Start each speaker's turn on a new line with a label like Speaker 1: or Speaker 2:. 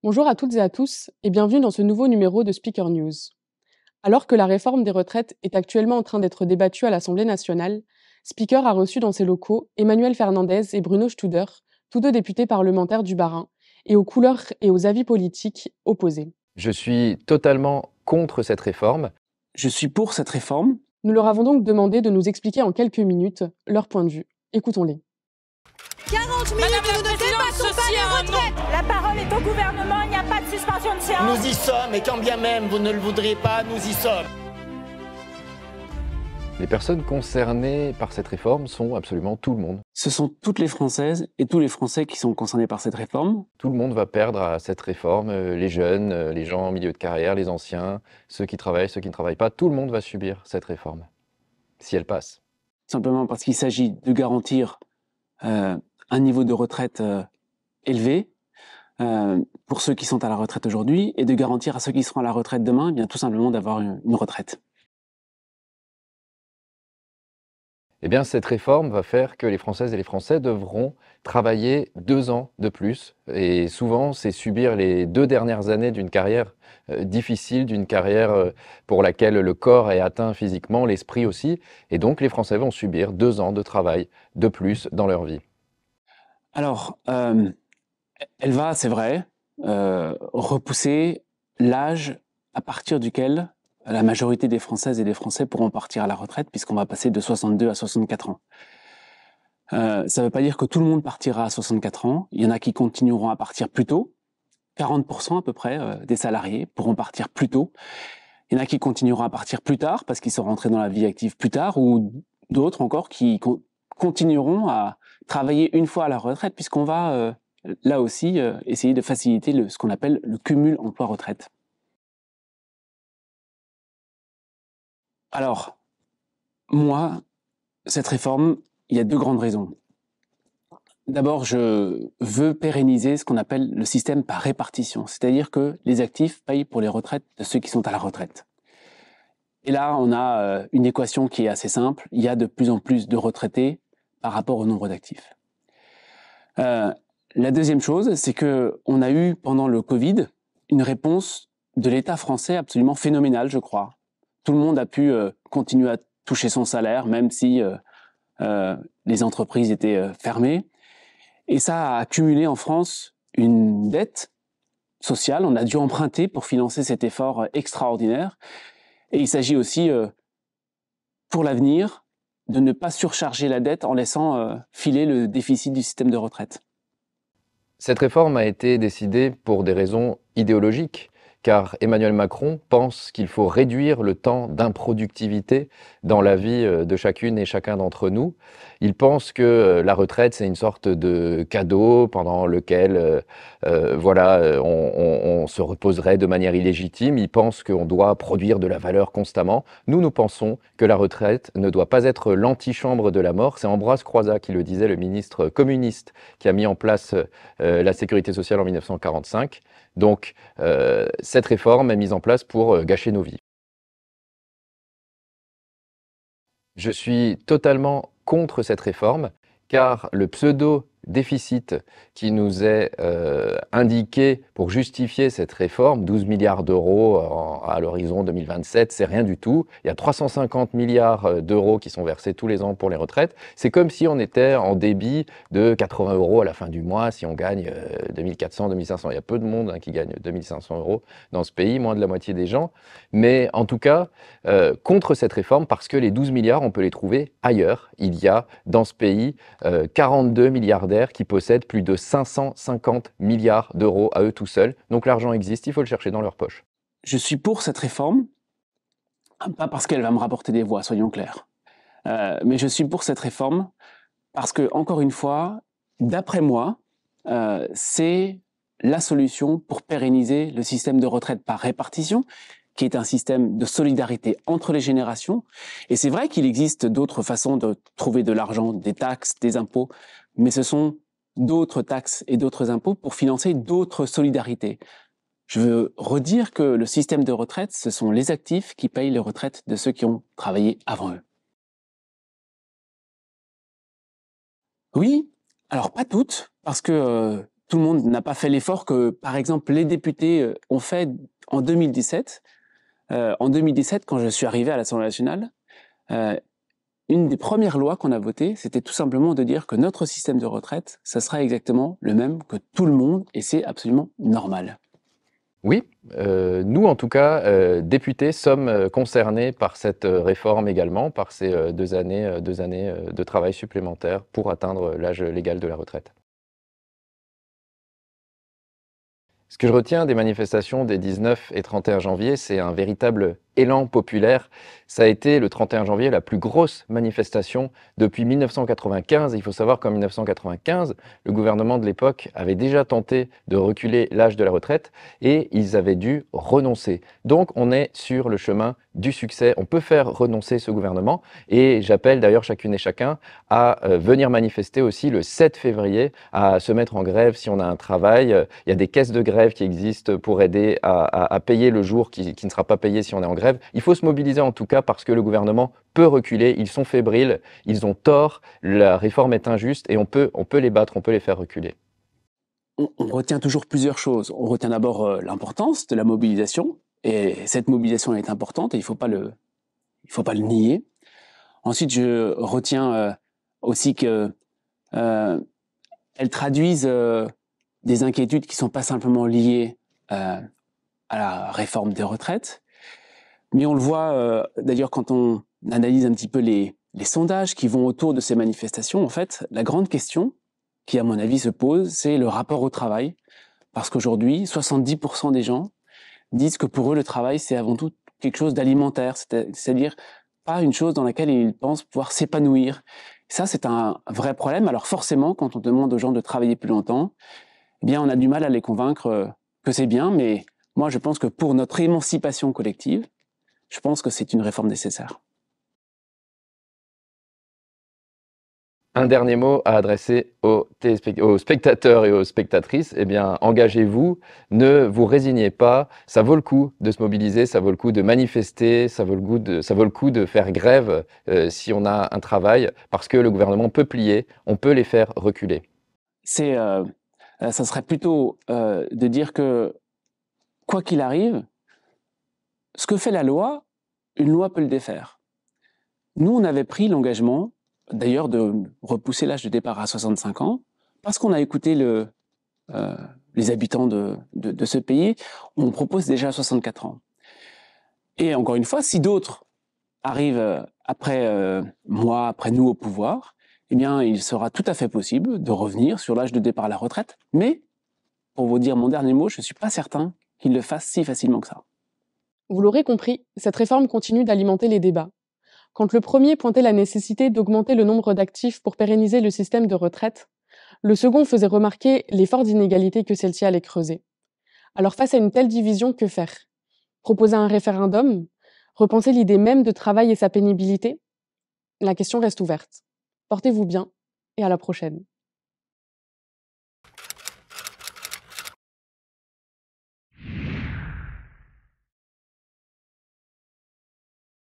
Speaker 1: Bonjour à toutes et à tous et bienvenue dans ce nouveau numéro de Speaker News. Alors que la réforme des retraites est actuellement en train d'être débattue à l'Assemblée nationale, Speaker a reçu dans ses locaux Emmanuel Fernandez et Bruno Studer, tous deux députés parlementaires du Bas-Rhin, et aux couleurs et aux avis politiques opposés.
Speaker 2: Je suis totalement contre cette réforme.
Speaker 3: Je suis pour cette réforme.
Speaker 1: Nous leur avons donc demandé de nous expliquer en quelques minutes leur point de vue. Écoutons-les.
Speaker 4: 40 minutes, nous ne débattons pas des retraites.
Speaker 5: La parole est au gouvernement, il n'y a pas de suspension de séance.
Speaker 6: Nous y sommes, et quand bien même vous ne le voudriez pas, nous y sommes.
Speaker 2: Les personnes concernées par cette réforme sont absolument tout le monde.
Speaker 3: Ce sont toutes les Françaises et tous les Français qui sont concernés par cette réforme.
Speaker 2: Tout le monde va perdre à cette réforme, les jeunes, les gens en milieu de carrière, les anciens, ceux qui travaillent, ceux qui ne travaillent pas. Tout le monde va subir cette réforme, si elle passe.
Speaker 3: Simplement parce qu'il s'agit de garantir un niveau de retraite élevé pour ceux qui sont à la retraite aujourd'hui et de garantir à ceux qui seront à la retraite demain, eh bien, tout simplement d'avoir une retraite.
Speaker 2: Eh bien, cette réforme va faire que les Françaises et les Français devront travailler 2 ans de plus. Et souvent, c'est subir les 2 dernières années d'une carrière difficile, d'une carrière pour laquelle le corps est atteint physiquement, l'esprit aussi. Et donc, les Français vont subir 2 ans de travail de plus dans leur vie.
Speaker 3: Alors, elle va, c'est vrai, repousser l'âge à partir duquel la majorité des Françaises et des Français pourront partir à la retraite, puisqu'on va passer de 62 à 64 ans. Ça ne veut pas dire que tout le monde partira à 64 ans. Il y en a qui continueront à partir plus tôt. 40% à peu près des salariés pourront partir plus tôt. Il y en a qui continueront à partir plus tard, parce qu'ils sont rentrés dans la vie active plus tard, ou d'autres encore qui continueront à travailler une fois à la retraite, puisqu'on va là aussi essayer de faciliter ce qu'on appelle le cumul emploi-retraite. Alors, moi, cette réforme, il y a 2 grandes raisons. D'abord, je veux pérenniser ce qu'on appelle le système par répartition, c'est-à-dire que les actifs payent pour les retraites de ceux qui sont à la retraite. Et là, on a une équation qui est assez simple. Il y a de plus en plus de retraités par rapport au nombre d'actifs. La deuxième chose, c'est qu'on a eu pendant le Covid une réponse de l'État français absolument phénoménale, je crois. Tout le monde a pu continuer à toucher son salaire, même si les entreprises étaient fermées. Et ça a accumulé en France une dette sociale. On a dû emprunter pour financer cet effort extraordinaire. Et il s'agit aussi, pour l'avenir, de ne pas surcharger la dette en laissant filer le déficit du système de retraite.
Speaker 2: Cette réforme a été décidée pour des raisons idéologiques, car Emmanuel Macron pense qu'il faut réduire le temps d'improductivité dans la vie de chacune et chacun d'entre nous. Il pense que la retraite, c'est une sorte de cadeau pendant lequel on se reposerait de manière illégitime. Il pense qu'on doit produire de la valeur constamment. Nous pensons que la retraite ne doit pas être l'antichambre de la mort. C'est Ambroise Croizat qui le disait, le ministre communiste qui a mis en place la sécurité sociale en 1945. Donc, cette réforme est mise en place pour gâcher nos vies. Je suis totalement contre cette réforme, car le pseudo-déficit qui nous est indiqué pour justifier cette réforme, 12 milliards d'euros à l'horizon 2027, c'est rien du tout. Il y a 350 milliards d'euros qui sont versés tous les ans pour les retraites. C'est comme si on était en débit de 80 euros à la fin du mois si on gagne 2400, 2500. Il y a peu de monde qui gagne 2500 euros dans ce pays, moins de la moitié des gens. Mais en tout cas, contre cette réforme, parce que les 12 milliards, on peut les trouver ailleurs. Il y a dans ce pays 42 milliardaires qui possèdent plus de 550 milliards d'euros à eux tout seuls. Donc l'argent existe, il faut le chercher dans leur poche.
Speaker 3: Je suis pour cette réforme, pas parce qu'elle va me rapporter des voix, soyons clairs. Mais je suis pour cette réforme parce que, encore une fois, d'après moi, c'est la solution pour pérenniser le système de retraite par répartition, qui est un système de solidarité entre les générations. Et c'est vrai qu'il existe d'autres façons de trouver de l'argent, des taxes, des impôts, mais ce sont d'autres taxes et d'autres impôts pour financer d'autres solidarités. Je veux redire que le système de retraite, ce sont les actifs qui payent les retraites de ceux qui ont travaillé avant eux. Oui, alors pas toutes, parce que tout le monde n'a pas fait l'effort que, par exemple, les députés ont fait en 2017. En 2017, quand je suis arrivé à l'Assemblée nationale, une des premières lois qu'on a votées, c'était tout simplement de dire que notre système de retraite, ça sera exactement le même que tout le monde, et c'est absolument normal.
Speaker 2: Oui, nous en tout cas, députés, sommes concernés par cette réforme également, par ces 2 années de travail supplémentaires pour atteindre l'âge légal de la retraite. Ce que je retiens des manifestations des 19 et 31 janvier, c'est un véritable élan populaire. Ça a été le 31 janvier la plus grosse manifestation depuis 1995. Il faut savoir qu'en 1995, le gouvernement de l'époque avait déjà tenté de reculer l'âge de la retraite et ils avaient dû renoncer. Donc on est sur le chemin du succès. On peut faire renoncer ce gouvernement et j'appelle d'ailleurs chacune et chacun à venir manifester aussi le 7 février, à se mettre en grève si on a un travail. Il y a des caisses de grève qui existent pour aider à payer le jour qui ne sera pas payé si on est en grève. Il faut se mobiliser en tout cas parce que le gouvernement peut reculer, ils sont fébriles, ils ont tort, la réforme est injuste et on peut les battre, on peut les faire reculer.
Speaker 3: On retient toujours plusieurs choses. On retient d'abord l'importance de la mobilisation, et cette mobilisation est importante et il faut pas le nier. Ensuite, je retiens aussi que elles traduisent des inquiétudes qui sont pas simplement liées à la réforme des retraites, mais on le voit d'ailleurs quand on analyse un petit peu les sondages qui vont autour de ces manifestations. En fait, la grande question qui, à mon avis, se pose, c'est le rapport au travail. Parce qu'aujourd'hui, 70% des gens disent que pour eux, le travail, c'est avant tout quelque chose d'alimentaire, c'est-à-dire pas une chose dans laquelle ils pensent pouvoir s'épanouir. Ça, c'est un vrai problème. Alors forcément, quand on demande aux gens de travailler plus longtemps, eh bien, on a du mal à les convaincre que c'est bien, mais moi, je pense que pour notre émancipation collective, je pense que c'est une réforme nécessaire.
Speaker 2: Un dernier mot à adresser aux spectateurs et aux spectatrices, eh bien, engagez-vous, ne vous résignez pas, ça vaut le coup de se mobiliser, ça vaut le coup de manifester, ça vaut le coup de faire grève si on a un travail, parce que le gouvernement peut plier, on peut les faire reculer.
Speaker 3: Ça serait plutôt de dire que, quoi qu'il arrive, ce que fait la loi, une loi peut le défaire. Nous, on avait pris l'engagement, d'ailleurs, de repousser l'âge de départ à 65 ans, parce qu'on a écouté les habitants de ce pays. On propose déjà 64 ans. Et encore une fois, si d'autres arrivent après moi, après nous au pouvoir, eh bien, il sera tout à fait possible de revenir sur l'âge de départ à la retraite. Mais, pour vous dire mon dernier mot, je ne suis pas certain qu'ils le fassent si facilement que ça.
Speaker 1: Vous l'aurez compris, cette réforme continue d'alimenter les débats. Quand le premier pointait la nécessité d'augmenter le nombre d'actifs pour pérenniser le système de retraite, le second faisait remarquer les fortes inégalités que celle-ci allait creuser. Alors face à une telle division, que faire? Proposer un référendum? Repenser l'idée même de travail et sa pénibilité? La question reste ouverte. Portez-vous bien et à la prochaine.